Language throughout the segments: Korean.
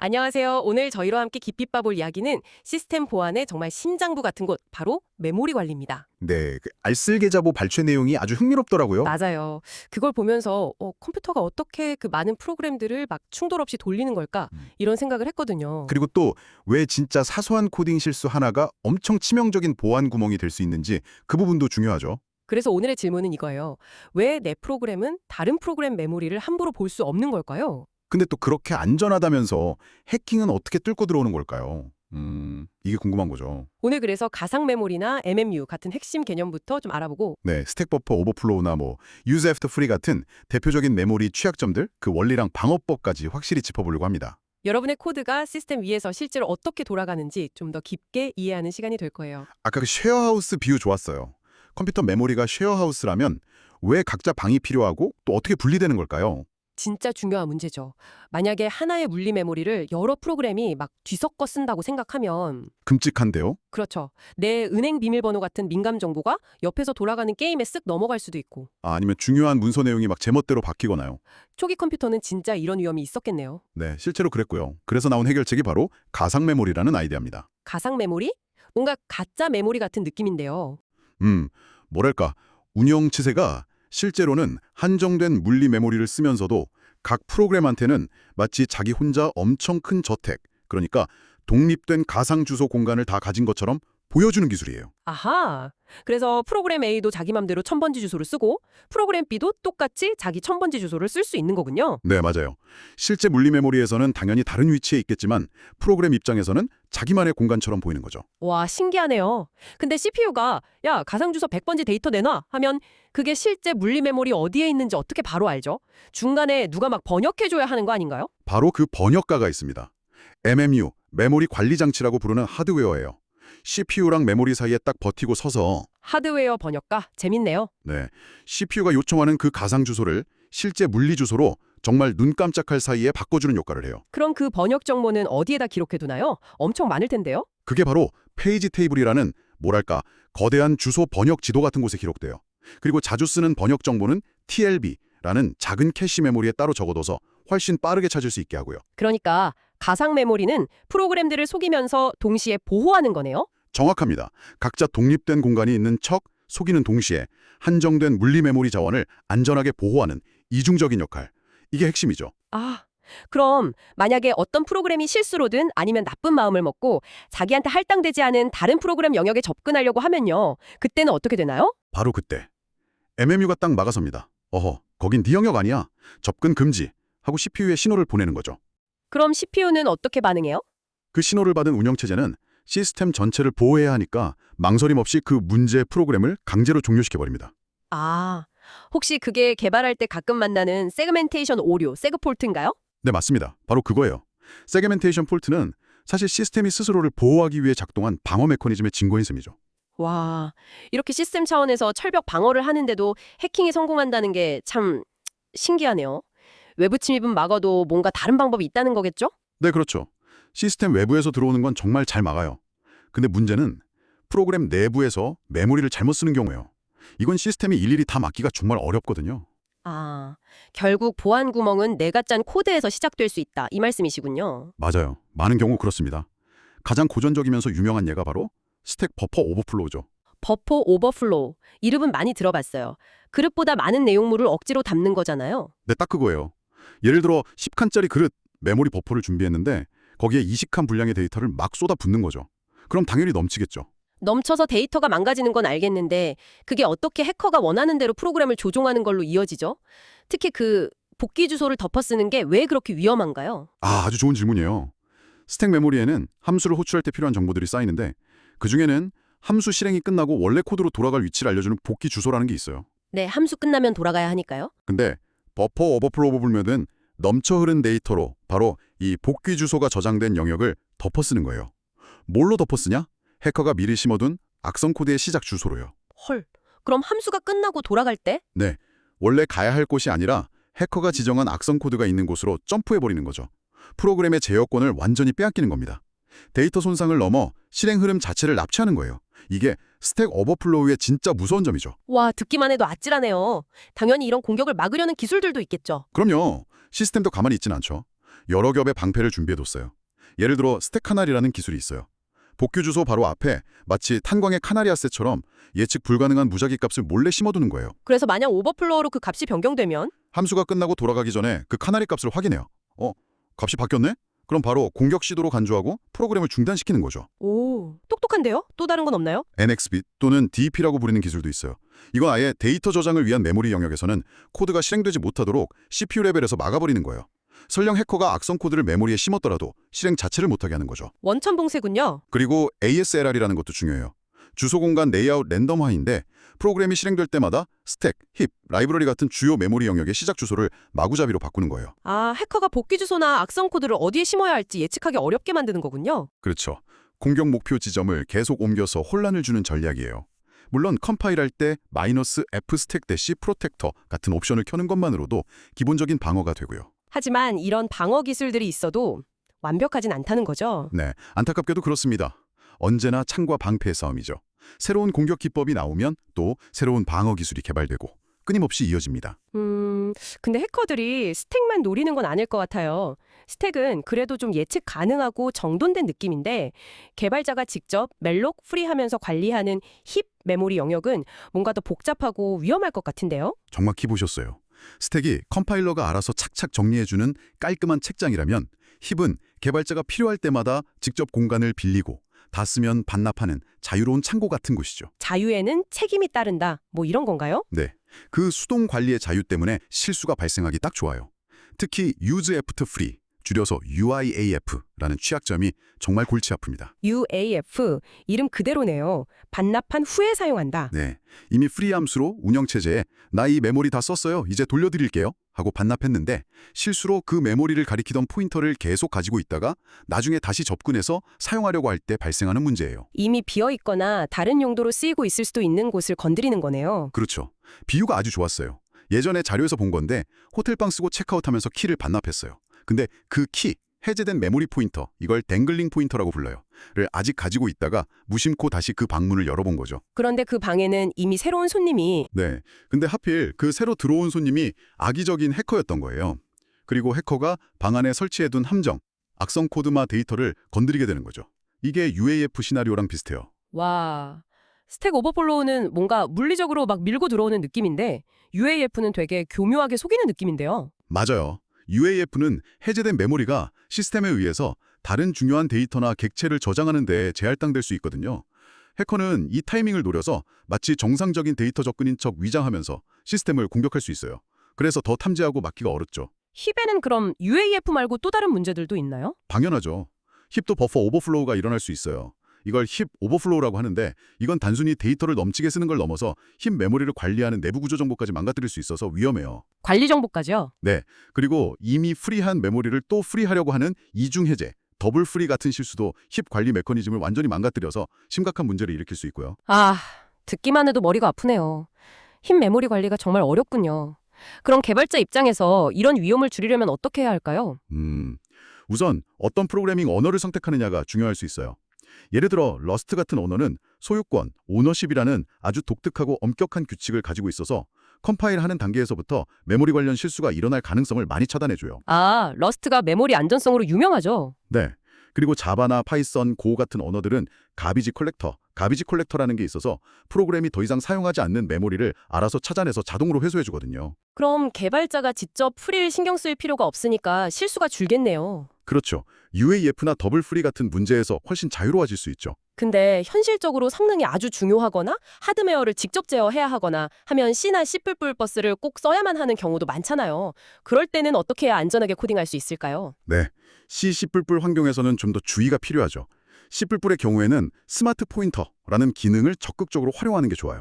안녕하세요. 오늘 저희와 함께 깊이 빠볼 이야기는 시스템 보안의 정말 심장부 같은 곳, 바로 메모리 관리입니다. 네, 그 알쓸계좌보 발췌 내용이 아주 흥미롭더라고요. 맞아요. 그걸 보면서 컴퓨터가 어떻게 그 많은 프로그램들을 막 충돌 없이 돌리는 걸까? 이런 생각을 했거든요. 그리고 또 왜 진짜 사소한 코딩 실수 하나가 엄청 치명적인 보안 구멍이 될 수 있는지 그 부분도 중요하죠. 그래서 오늘의 질문은 이거예요. 왜 내 프로그램은 다른 프로그램 메모리를 함부로 볼 수 없는 걸까요? 근데 또 그렇게 안전하다면서 해킹은 어떻게 뚫고 들어오는 걸까요? 이게 궁금한 거죠. 오늘 그래서 가상 메모리나 MMU 같은 핵심 개념부터 좀 알아보고 네, 스택 버퍼 오버플로우나 use after free 같은 대표적인 메모리 취약점들, 그 원리랑 방어법까지 확실히 짚어보려고 합니다. 여러분의 코드가 시스템 위에서 실제로 어떻게 돌아가는지 좀 더 깊게 이해하는 시간이 될 거예요. 아까 그 쉐어하우스 비유 좋았어요. 컴퓨터 메모리가 쉐어하우스라면 왜 각자 방이 필요하고 또 어떻게 분리되는 걸까요? 진짜 중요한 문제죠. 만약에 하나의 물리 메모리를 여러 프로그램이 막 뒤섞어 쓴다고 생각하면 끔찍한데요? 그렇죠. 내 은행 비밀번호 같은 민감 정보가 옆에서 돌아가는 게임에 쓱 넘어갈 수도 있고 아니면 중요한 문서 내용이 막 제멋대로 바뀌거나요. 초기 컴퓨터는 진짜 이런 위험이 있었겠네요. 네, 실제로 그랬고요. 그래서 나온 해결책이 바로 가상 메모리라는 아이디어입니다. 가상 메모리? 뭔가 가짜 메모리 같은 느낌인데요. 뭐랄까, 운영 치세가 실제로는 한정된 물리 메모리를 쓰면서도 각 프로그램한테는 마치 자기 혼자 엄청 큰 저택, 그러니까 독립된 가상 주소 공간을 다 가진 것처럼 보여주는 기술이에요. 아하. 그래서 프로그램 A도 자기 맘대로 첨번지 주소를 쓰고 프로그램 B도 똑같이 자기 첨번지 주소를 쓸 수 있는 거군요. 네, 맞아요. 실제 물리 메모리에서는 당연히 다른 위치에 있겠지만 프로그램 입장에서는 자기만의 공간처럼 보이는 거죠. 와, 신기하네요. 근데 CPU가 야, 가상주소 100번지 데이터 내놔 하면 그게 실제 물리 메모리 어디에 있는지 어떻게 바로 알죠? 중간에 누가 막 번역해줘야 하는 거 아닌가요? 바로 그 번역가가 있습니다. MMU, 메모리 관리 장치라고 부르는 하드웨어예요. CPU랑 메모리 사이에 딱 버티고 서서 하드웨어 번역가? 재밌네요. CPU가 요청하는 그 가상 주소를 실제 물리 주소로 정말 눈 깜짝할 사이에 바꿔주는 역할을 해요. 그럼 그 번역 정보는 어디에다 기록해두나요? 엄청 많을 텐데요? 그게 바로 페이지 테이블이라는 뭐랄까 거대한 주소 번역 지도 같은 곳에 기록돼요. 그리고 자주 쓰는 번역 정보는 TLB라는 작은 캐시 메모리에 따로 적어둬서 훨씬 빠르게 찾을 수 있게 하고요. 그러니까 가상 메모리는 프로그램들을 속이면서 동시에 보호하는 거네요? 정확합니다. 각자 독립된 공간이 있는 척 속이는 동시에 한정된 물리 메모리 자원을 안전하게 보호하는 이중적인 역할. 이게 핵심이죠. 아, 그럼 만약에 어떤 프로그램이 실수로든 아니면 나쁜 마음을 먹고 자기한테 할당되지 않은 다른 프로그램 영역에 접근하려고 하면요. 그때는 어떻게 되나요? 바로 그때 MMU가 딱 막아섭니다. 어허, 거긴 네 영역 아니야. 접근 금지 하고 CPU에 신호를 보내는 거죠. 그럼 CPU는 어떻게 반응해요? 그 신호를 받은 운영체제는 시스템 전체를 보호해야 하니까 망설임 없이 그 문제 프로그램을 강제로 종료시켜버립니다. 아, 혹시 그게 개발할 때 가끔 만나는 세그멘테이션 오류, 세그폴트인가요? 네, 맞습니다. 바로 그거예요. 세그멘테이션 폴트는 사실 시스템이 스스로를 보호하기 위해 작동한 방어 메커니즘의 증거인 셈이죠. 와, 이렇게 시스템 차원에서 철벽 방어를 하는데도 해킹이 성공한다는 게 참 신기하네요. 외부 침입은 막아도 뭔가 다른 방법이 있다는 거겠죠? 네, 그렇죠. 시스템 외부에서 들어오는 건 정말 잘 막아요. 근데 문제는 프로그램 내부에서 메모리를 잘못 쓰는 경우예요. 이건 시스템이 일일이 다 막기가 정말 어렵거든요. 아, 결국 보안 구멍은 내가 짠 코드에서 시작될 수 있다. 이 말씀이시군요. 맞아요. 많은 경우 그렇습니다. 가장 고전적이면서 유명한 예가 바로 스택 버퍼 오버플로우죠. 버퍼 오버플로우. 이름은 많이 들어봤어요. 그릇보다 많은 내용물을 억지로 담는 거잖아요. 네, 딱 그거예요. 예를 들어 10칸짜리 그릇, 메모리 버퍼를 준비했는데 거기에 20칸 분량의 데이터를 막 쏟아붓는 거죠. 그럼 당연히 넘치겠죠. 넘쳐서 데이터가 망가지는 건 알겠는데 그게 어떻게 해커가 원하는 대로 프로그램을 조종하는 걸로 이어지죠? 특히 그 복귀 주소를 덮어 쓰는 게 왜 그렇게 위험한가요? 아주 좋은 질문이에요. 스택 메모리에는 함수를 호출할 때 필요한 정보들이 쌓이는데 그중에는 함수 실행이 끝나고 원래 코드로 돌아갈 위치를 알려주는 복귀 주소라는 게 있어요. 네, 함수 끝나면 돌아가야 하니까요. 근데 버퍼 오버플로우 불면은 넘쳐 흐른 데이터로 바로 이 복귀 주소가 저장된 영역을 덮어 쓰는 거예요. 뭘로 덮어 쓰냐? 해커가 미리 심어둔 악성 코드의 시작 주소로요. 헐, 그럼 함수가 끝나고 돌아갈 때? 네, 원래 가야 할 곳이 아니라 해커가 지정한 악성 코드가 있는 곳으로 점프해버리는 거죠. 프로그램의 제어권을 완전히 빼앗기는 겁니다. 데이터 손상을 넘어 실행 흐름 자체를 납치하는 거예요. 이게 스택 오버플로우의 진짜 무서운 점이죠. 와, 듣기만 해도 아찔하네요. 당연히 이런 공격을 막으려는 기술들도 있겠죠. 그럼요. 시스템도 가만히 있진 않죠. 여러 겹의 방패를 준비해뒀어요. 예를 들어 스택 카나리라는 기술이 있어요. 복귀 주소 바로 앞에 마치 탄광의 카나리 아셋처럼 예측 불가능한 무작위 값을 몰래 심어두는 거예요. 그래서 만약 오버플로어로 그 값이 변경되면 함수가 끝나고 돌아가기 전에 그 카나리 값을 확인해요. 값이 바뀌었네? 그럼 바로 공격 시도로 간주하고 프로그램을 중단시키는 거죠. 오, 똑똑한데요? 또 다른 건 없나요? NXbit 또는 DEP라고 부르는 기술도 있어요. 이건 아예 데이터 저장을 위한 메모리 영역에서는 코드가 실행되지 못하도록 CPU 레벨에서 막아버리는 거예요. 설령 해커가 악성 코드를 메모리에 심었더라도 실행 자체를 못하게 하는 거죠. 원천 봉쇄군요. 그리고 ASLR이라는 것도 중요해요. 주소 공간 레이아웃 랜덤화인데 프로그램이 실행될 때마다 스택, 힙, 라이브러리 같은 주요 메모리 영역의 시작 주소를 마구잡이로 바꾸는 거예요. 아, 해커가 복귀 주소나 악성 코드를 어디에 심어야 할지 예측하기 어렵게 만드는 거군요. 그렇죠. 공격 목표 지점을 계속 옮겨서 혼란을 주는 전략이에요. 물론 컴파일할 때 -f 스택 대시 프로텍터 같은 옵션을 켜는 것만으로도 기본적인 방어가 되고요. 하지만 이런 방어 기술들이 있어도 완벽하진 않다는 거죠. 네, 안타깝게도 그렇습니다. 언제나 창과 방패의 싸움이죠. 새로운 공격 기법이 나오면 또 새로운 방어 기술이 개발되고 끊임없이 이어집니다. 근데 해커들이 스택만 노리는 건 아닐 것 같아요. 스택은 그래도 좀 예측 가능하고 정돈된 느낌인데 개발자가 직접 멜록 프리하면서 관리하는 힙 메모리 영역은 뭔가 더 복잡하고 위험할 것 같은데요. 정확히 보셨어요. 스택이 컴파일러가 알아서 착착 정리해주는 깔끔한 책장이라면 힙은 개발자가 필요할 때마다 직접 공간을 빌리고 다 쓰면 반납하는 자유로운 창고 같은 곳이죠. 자유에는 책임이 따른다. 뭐 이런 건가요? 네, 그 수동 관리의 자유 때문에 실수가 발생하기 딱 좋아요. 특히 use apt free, 줄여서 UIAF라는 취약점이 정말 골치 아픕니다. UAF, 이름 그대로네요. 반납한 후에 사용한다. 네, 이미 프리 함수로 운영체제에 나 이 메모리 다 썼어요. 이제 돌려드릴게요. 하고 반납했는데 실수로 그 메모리를 가리키던 포인터를 계속 가지고 있다가 나중에 다시 접근해서 사용하려고 할 때 발생하는 문제예요. 이미 비어있거나 다른 용도로 쓰이고 있을 수도 있는 곳을 건드리는 거네요. 그렇죠. 비유가 아주 좋았어요. 예전에 자료에서 본 건데 호텔방 쓰고 체크아웃하면서 키를 반납했어요. 근데 그 키, 해제된 메모리 포인터, 이걸 댕글링 포인터라고 불러요. 를 아직 가지고 있다가 무심코 다시 그 방문을 열어본 거죠. 그런데 그 방에는 이미 새로운 손님이 네, 근데 하필 그 새로 들어온 손님이 악의적인 해커였던 거예요. 그리고 해커가 방 안에 설치해둔 함정, 악성 코드마 데이터를 건드리게 되는 거죠. 이게 UAF 시나리오랑 비슷해요. 와, 스택 오버플로우는 뭔가 물리적으로 막 밀고 들어오는 느낌인데 UAF는 되게 교묘하게 속이는 느낌인데요. 맞아요. UAF는 해제된 메모리가 시스템에 의해서 다른 중요한 데이터나 객체를 저장하는 데 재할당될 수 있거든요. 해커는 이 타이밍을 노려서 마치 정상적인 데이터 접근인 척 위장하면서 시스템을 공격할 수 있어요. 그래서 더 탐지하고 막기가 어렵죠. 힙에는 그럼 UAF 말고 또 다른 문제들도 있나요? 당연하죠. 힙도 버퍼 오버플로우가 일어날 수 있어요. 이걸 힙 오버플로우라고 하는데 이건 단순히 데이터를 넘치게 쓰는 걸 넘어서 힙 메모리를 관리하는 내부 구조 정보까지 망가뜨릴 수 있어서 위험해요. 관리 정보까지요? 네, 그리고 이미 프리한 메모리를 또 프리하려고 하는 이중 해제, 더블 프리 같은 실수도 힙 관리 메커니즘을 완전히 망가뜨려서 심각한 문제를 일으킬 수 있고요. 아, 듣기만 해도 머리가 아프네요. 힙 메모리 관리가 정말 어렵군요. 그럼 개발자 입장에서 이런 위험을 줄이려면 어떻게 해야 할까요? 우선 어떤 프로그래밍 언어를 선택하느냐가 중요할 수 있어요. 예를 들어 러스트 같은 언어는 소유권, 오너십이라는 아주 독특하고 엄격한 규칙을 가지고 있어서 컴파일하는 단계에서부터 메모리 관련 실수가 일어날 가능성을 많이 차단해줘요. 아, 러스트가 메모리 안전성으로 유명하죠. 네. 그리고 자바나 파이썬, 고 같은 언어들은 가비지 컬렉터라는 게 있어서 프로그램이 더 이상 사용하지 않는 메모리를 알아서 찾아내서 자동으로 회수해주거든요. 그럼 개발자가 직접 프리를 신경 쓸 필요가 없으니까 실수가 줄겠네요. 그렇죠. UAF나 더블 프리 같은 문제에서 훨씬 자유로워질 수 있죠. 근데 현실적으로 성능이 아주 중요하거나 하드웨어를 직접 제어해야 하거나 하면 C나 C++ 버스를 꼭 써야만 하는 경우도 많잖아요. 그럴 때는 어떻게 해야 안전하게 코딩할 수 있을까요? 네. C++ 환경에서는 좀 더 주의가 필요하죠. C++의 경우에는 스마트 포인터라는 기능을 적극적으로 활용하는 게 좋아요.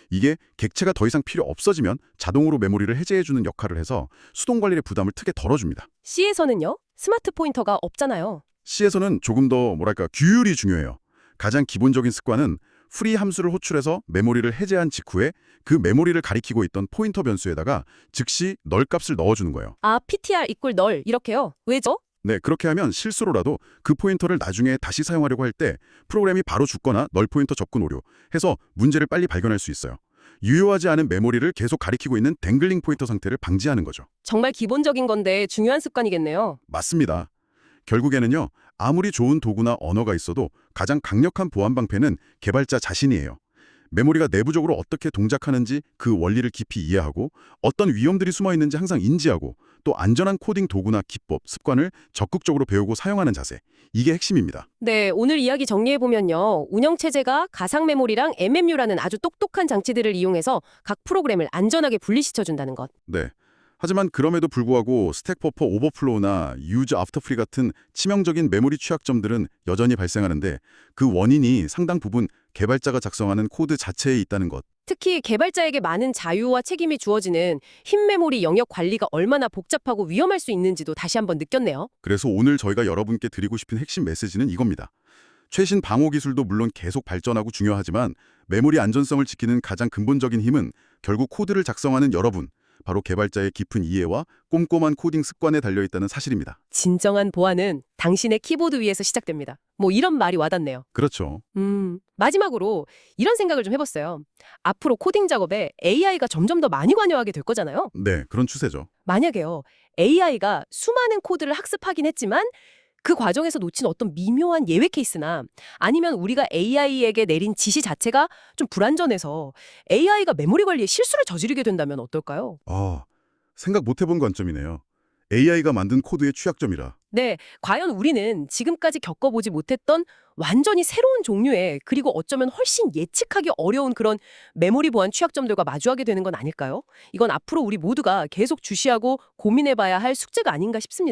이게 객체가 더 이상 필요 없어지면 자동으로 메모리를 해제해주는 역할을 해서 수동 관리의 부담을 크게 덜어줍니다. C에서는요? 스마트 포인터가 없잖아요. C에서는 조금 더 규율이 중요해요. 가장 기본적인 습관은 프리 함수를 호출해서 메모리를 해제한 직후에 그 메모리를 가리키고 있던 포인터 변수에다가 즉시 널 값을 넣어주는 거예요. 아, ptr = 널 이렇게요? 왜죠? 네, 그렇게 하면 실수로라도 그 포인터를 나중에 다시 사용하려고 할 때 프로그램이 바로 죽거나 널 포인터 접근 오류 해서 문제를 빨리 발견할 수 있어요. 유효하지 않은 메모리를 계속 가리키고 있는 댕글링 포인터 상태를 방지하는 거죠. 정말 기본적인 건데 중요한 습관이겠네요. 맞습니다. 결국에는요, 아무리 좋은 도구나 언어가 있어도 가장 강력한 보안 방패는 개발자 자신이에요. 메모리가 내부적으로 어떻게 동작하는지 그 원리를 깊이 이해하고 어떤 위험들이 숨어 있는지 항상 인지하고 또 안전한 코딩 도구나 기법, 습관을 적극적으로 배우고 사용하는 자세. 이게 핵심입니다. 네, 오늘 이야기 정리해보면요. 운영체제가 가상 메모리랑 MMU라는 아주 똑똑한 장치들을 이용해서 각 프로그램을 안전하게 분리시켜준다는 것. 네. 하지만 그럼에도 불구하고 스택 버퍼 오버플로우나 유즈 애프터 프리 같은 치명적인 메모리 취약점들은 여전히 발생하는데 그 원인이 상당 부분 개발자가 작성하는 코드 자체에 있다는 것. 특히 개발자에게 많은 자유와 책임이 주어지는 흰 메모리 영역 관리가 얼마나 복잡하고 위험할 수 있는지도 다시 한번 느꼈네요. 그래서 오늘 저희가 여러분께 드리고 싶은 핵심 메시지는 이겁니다. 최신 방호 기술도 물론 계속 발전하고 중요하지만 메모리 안전성을 지키는 가장 근본적인 힘은 결국 코드를 작성하는 여러분, 바로 개발자의 깊은 이해와 꼼꼼한 코딩 습관에 달려있다는 사실입니다. 진정한 보안은 당신의 키보드 위에서 시작됩니다. 뭐 이런 말이 와닿네요. 그렇죠. 마지막으로 이런 생각을 좀 해봤어요. 앞으로 코딩 작업에 AI가 점점 더 많이 관여하게 될 거잖아요. 네, 그런 추세죠. 만약에요, AI가 수많은 코드를 학습하긴 했지만 그 과정에서 놓친 어떤 미묘한 예외 케이스나 아니면 우리가 AI에게 내린 지시 자체가 좀 불안전해서 AI가 메모리 관리에 실수를 저지르게 된다면 어떨까요? 생각 못 해본 관점이네요. AI가 만든 코드의 취약점이라. 네, 과연 우리는 지금까지 겪어보지 못했던 완전히 새로운 종류의 그리고 어쩌면 훨씬 예측하기 어려운 그런 메모리 보안 취약점들과 마주하게 되는 건 아닐까요? 이건 앞으로 우리 모두가 계속 주시하고 고민해봐야 할 숙제가 아닌가 싶습니다.